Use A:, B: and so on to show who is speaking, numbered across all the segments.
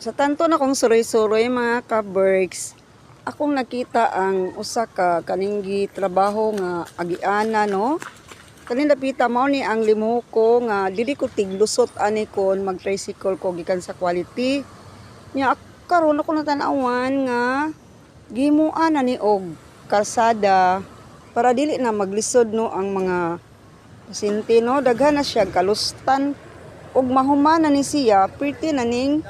A: Sa tanto na kong suroy-suroy mga ka-berks, akong nakita ang usa ka kaninggi trabaho nga agiana no. Kanin napita mao ni ang limuko nga dili ko tiglusot ani kon mag-tricycle ko gikan sa quality. Nya karon ako natanawan nga gimuan na ni og kalsada para dili na maglisod no ang mga pasyente no. Daghan na siya kalustan ug mahuman na ni siya perti na ning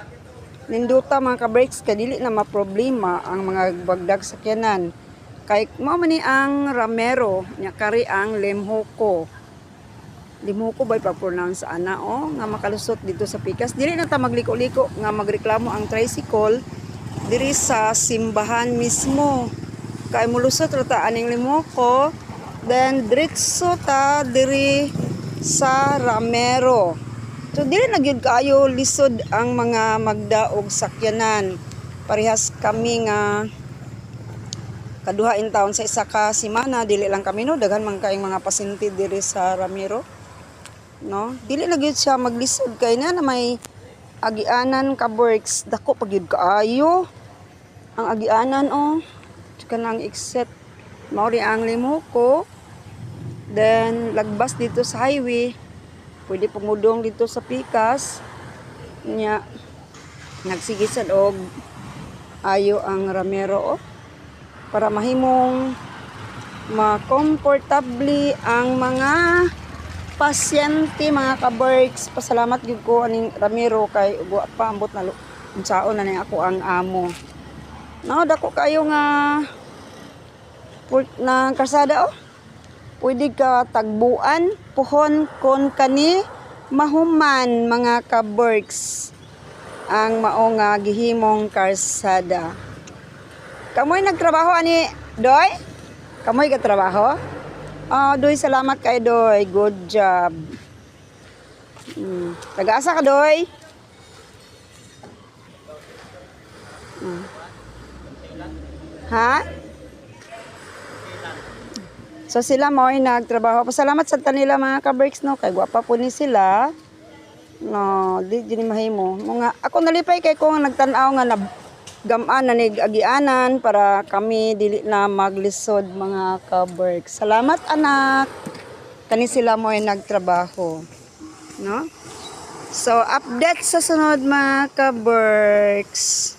A: ninduta mga ka-brakes kadili na maproblema ang mga bagdag sakyanan. Kay mao man ni ang Ramero nya kari ang Limhoco. Limhoco bay pag-pronounce ana nga makalusot dito sa Pikas. Dili na ta magliko-liko nga magreklamo ang tricycle diri sa simbahan mismo. Kay mulusot ra ta aning Limhoco, then diretso ta diri sa Ramero. So dili na gyud kaayo lisod ang mga magdaog sakyanan. Parehas kami nga kaduha in taon sa isa ka semana dili lang kami no, daghan man kayong mga pasyente diri sa Ramiro. No, dili na gyud siya maglisod kay na may agianan ka works dako pa gyud kaayo. Ang agianan kanang exit mao ri ang Limhoco. Then lagbas dito sa highway. Pwede pumudong dito sa Pikas. Nya nagsigisad og ayo ang Ramero para mahimong makomportable ang mga pasyente mga ka-berks. Pasalamat gyud ko aning Ramero kay uwa pa ambot na unsaon na ni ako ang amo. No, dako kayo nga na kalsada pwede ka tagbuan puhon kon kani mahuman mga ka-berks ang mao nga gihimong kalsada. Kamoy nagtrabaho ani Doy? Kamoy ka trabaho? Doy, salamat kay Doy. Good job. Taga-asa ka Doy? Ha? So sila mo ay nagtrabaho. Pasalamat sa kanila mga ka-berks no. Kay gwapa po ni sila. No, di mahimo. Mga ako nalipay kay ko nagtan-aw nga gamaan na agianan para kami dili na maglisod mga ka-berks. Salamat anak. Kani sila mo ay nagtrabaho. No? So update sa sunod mga ka-berks.